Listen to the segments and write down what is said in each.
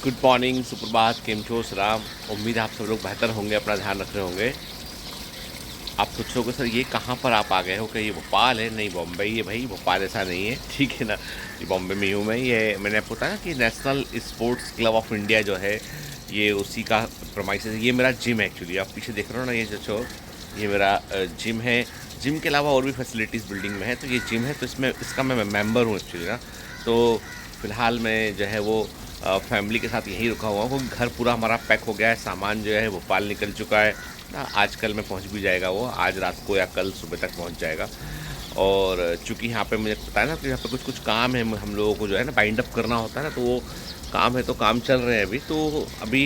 Good morning, सुप्रभात, केम छो, सलाम। उम्मीद है आप सब लोग बेहतर होंगे, अपना ध्यान रख रहे होंगे। आप सोच रहे होगे सर ये कहाँ पर आप आ गए हो, क्या ये भोपाल है? नहीं, बॉम्बे है भाई, भोपाल ऐसा नहीं है, ठीक है ना। ये बॉम्बे में ही हूँ मैं। ये मैंने आपको बताया ना कि national sports club of India जो है ये उसी का प्रमाइस है। ये मेरा जिम है एक्चुअली, आप पीछे देख रहे हो ना, ये जो ये मेरा जिम है। जिम के अलावा और भी फैसिलिटीज़ बिल्डिंग में है, तो ये जिम है, तो इसमें इसका मैं मेंबर हूँ एक्चुअली ना। तो फ़िलहाल मैं जो है वो फैमिली के साथ यहीं रुका हुआ हूँ, क्योंकि घर पूरा हमारा पैक हो गया है, सामान जो है भोपाल निकल चुका है ना। आज कल में पहुँच भी जाएगा वो, आज रात को या कल सुबह तक पहुँच जाएगा। और चूँकि यहाँ पे मुझे पता है ना कि यहाँ पे कुछ कुछ काम है, हम लोगों को जो है ना बाइंड अप करना होता है ना, तो वो काम है, तो काम चल रहे हैं अभी। तो अभी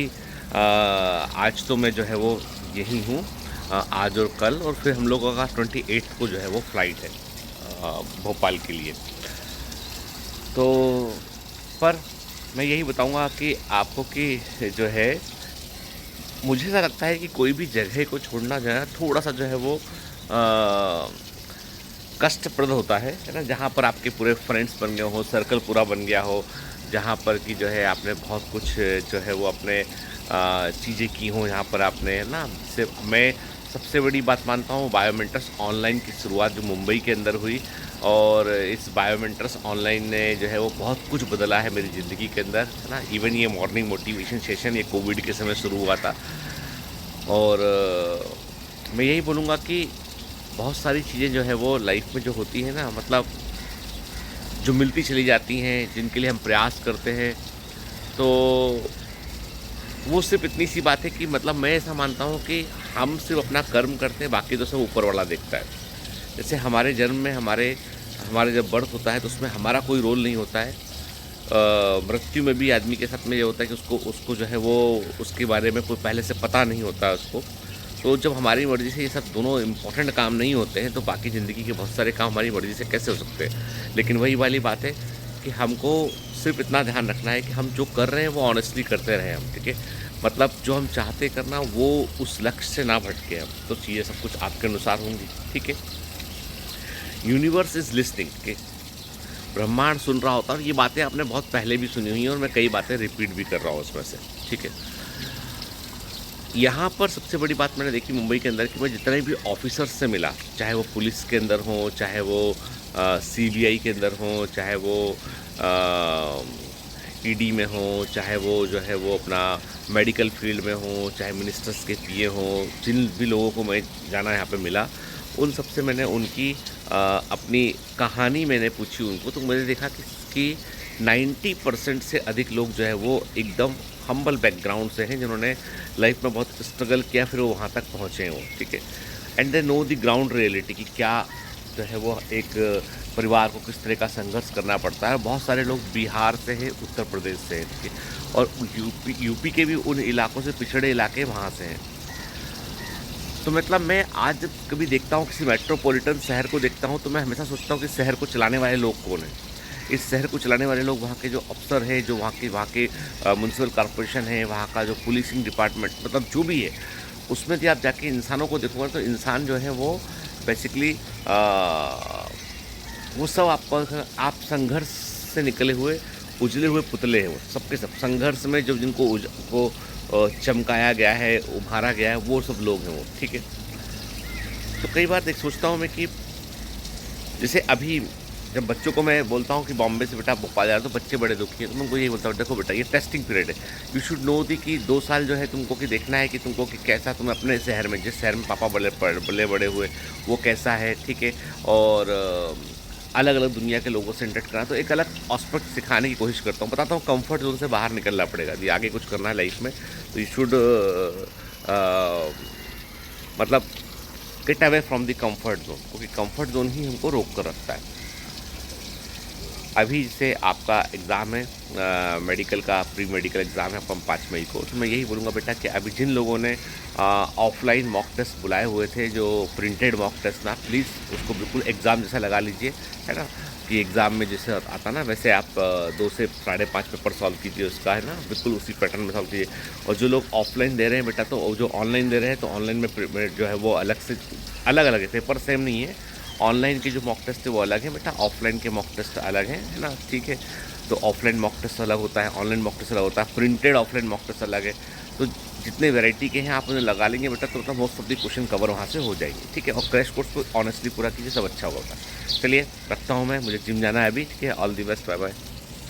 आज तो मैं जो है वो यहीं हूँ, आज और कल, और फिर हम लोगों का 28 को जो है वो फ़्लाइट है भोपाल के लिए। तो पर मैं यही बताऊंगा कि आपको कि जो है, मुझे ऐसा लगता है कि कोई भी जगह को छोड़ना जो है थोड़ा सा जो है वो कष्टप्रद होता है ना। जहाँ पर आपके पूरे फ्रेंड्स बन गए हो, सर्कल पूरा बन गया हो, जहाँ पर कि जो है आपने बहुत कुछ जो है वो अपने चीज़ें की हों, यहाँ पर आपने ना। से मैं सबसे बड़ी बात मानता हूँ, बायोमेंटर्स ऑनलाइन की शुरुआत जो मुंबई के अंदर हुई, और इस बायोमेंटर्स ऑनलाइन ने जो है वो बहुत कुछ बदला है मेरी ज़िंदगी के अंदर, है ना। इवन ये मॉर्निंग मोटिवेशन सेशन ये कोविड के समय शुरू हुआ था। और मैं यही बोलूँगा कि बहुत सारी चीज़ें जो है वो लाइफ में जो होती है ना, मतलब जो मिलती चली जाती हैं, जिनके लिए हम प्रयास करते हैं, तो वो सिर्फ इतनी सी बात है कि मतलब मैं ऐसा मानता हूँ कि हम सिर्फ अपना कर्म करते हैं, बाकी तो सब ऊपर वाला देखता है। जैसे हमारे जन्म में हमारे जब बर्थ होता है तो उसमें हमारा कोई रोल नहीं होता है। मृत्यु में भी आदमी के साथ में ये होता है कि उसको उसको जो है वो उसके बारे में कोई पहले से पता नहीं होता है उसको। तो जब हमारी मर्ज़ी से ये सब दोनों इम्पोर्टेंट काम नहीं होते हैं, तो बाकी ज़िंदगी के बहुत सारे काम हमारी मर्ज़ी से कैसे हो सकते हैं। लेकिन वही वाली बात है कि हमको सिर्फ इतना ध्यान रखना है कि हम जो कर रहे हैं वो ऑनेस्टली करते रहें हम, ठीक है। मतलब जो हम चाहते करना वो उस लक्ष्य से ना भटके हम, तो चीज़ें सब कुछ आपके अनुसार होंगी, ठीक है। यूनिवर्स इज़ लिसनिंग, ठीक है। ब्रह्मांड सुन रहा होता है, और ये बातें आपने बहुत पहले भी सुनी हुई हैं, और मैं कई बातें रिपीट भी कर रहा हूँ उसमें से, ठीक है। यहाँ पर सबसे बड़ी बात मैंने देखी मुंबई के अंदर कि मैं जितने भी ऑफिसर्स से मिला, चाहे वो पुलिस के अंदर हों, चाहे वो सीबीआई के अंदर हों, चाहे वो ईडी में हों, चाहे वो जो है वो अपना मेडिकल फील्ड में हों, चाहे मिनिस्टर्स के पीए हों, जिन भी लोगों को मैं जाना यहाँ पे मिला, उन सबसे मैंने उनकी अपनी कहानी मैंने पूछी उनको, तो मैंने देखा कि 90% से अधिक लोग जो है वो एकदम हम्बल बैकग्राउंड से हैं, जिन्होंने लाइफ में बहुत स्ट्रगल किया, फिर वो वहाँ तक पहुँचे हैं वो, ठीक है। And they know the ground reality कि क्या जो है वो एक परिवार को किस तरह का संघर्ष करना पड़ता है। बहुत सारे लोग बिहार से हैं, उत्तर प्रदेश से हैं, ठीक है, और यूपी के भी उन इलाकों से, पिछड़े इलाके वहाँ से हैं। तो मतलब मैं आज जब कभी देखता हूँ किसी मेट्रोपॉलिटन शहर को देखता हूँ, तो मैं हमेशा सोचता हूँ कि शहर को चलाने वाले लोग कौन हैं। इस शहर को चलाने वाले लोग वहाँ के जो अफसर हैं, जो वहाँ के म्यूनसिपल कॉरपोरेशन है, वहाँ का जो पुलिसिंग डिपार्टमेंट, मतलब जो भी है, उसमें यदि आप जाके इंसानों को देखोगे तो इंसान जो है वो बेसिकली वो सब आप संघर्ष से निकले हुए उजले हुए पुतले हैं। वो सबके सब संघर्ष में जो जिनको को चमकाया गया है, उभारा गया है, वो सब लोग हैं वो, ठीक है। तो कई बार देख सोचता हूँ मैं कि जैसे अभी जब बच्चों को मैं बोलता हूँ कि बॉम्बे से बेटा भोपाल जा रहा, तो बच्चे बड़े दुखी हैं, तो मैं उनको यही बोलता हूँ, देखो बेटा ये टेस्टिंग पीरियड है। यू शुड नो दी कि 2 साल जो है तुमको कि देखना है कि तुमको कि कैसा तुम अपने शहर में, जिस शहर में पापा बड़े बड़े हुए, वो कैसा है, ठीक है। और अलग अलग दुनिया के लोगों से इंटरेक्ट करना, तो एक अलग एस्पेक्ट सिखाने की कोशिश करता हूँ, बताता हूँ कंफर्ट जोन से बाहर निकलना पड़ेगा। यदि आगे कुछ करना है लाइफ में, तो यू शुड मतलब get away from the comfort zone, क्योंकि कंफर्ट जोन ही हमको रोक कर रखता है। अभी जैसे आपका एग्ज़ाम है, मेडिकल का प्री मेडिकल एग्ज़ाम है आपका 5 मई को, तो मैं यही बोलूँगा बेटा कि अभी जिन लोगों ने ऑफलाइन मॉक टेस्ट बुलाए हुए थे, जो प्रिंटेड मॉक टेस्ट ना, प्लीज़ उसको बिल्कुल एग्ज़ाम जैसा लगा लीजिए, है ना। कि एग्ज़ाम में जैसे आता ना, वैसे आप 2 से 5.5 पेपर सॉल्व कीजिए उसका, है ना, बिल्कुल उसी पैटर्न में सॉल्व कीजिए। और जो लोग ऑफलाइन दे रहे हैं बेटा, तो जो ऑनलाइन दे रहे हैं, तो ऑनलाइन में जो है वो अलग से अलग अलग है, पेपर सेम नहीं है। ऑनलाइन के जो मॉक टेस्ट है वो अलग है बेटा, ऑफलाइन के मॉक टेस्ट अलग हैं, है ना, ठीक है। तो ऑफलाइन मॉक टेस्ट अलग होता है, ऑनलाइन मॉक टेस्ट अलग होता है, प्रिंटेड ऑफलाइन मॉक टेस्ट अलग है। तो जितने वैरायटी के हैं आप उन्हें लगा लेंगे बेटा तो मतलब most of the question cover वहाँ से हो जाएंगे, ठीक है। और क्रैश कोर्स को ऑनेस्टली पूरा कीजिए, सब अच्छा होगा। चलिए रखता हूँ मैं, मुझे जिम जाना है अभी, ठीक है। All the best, bye bye.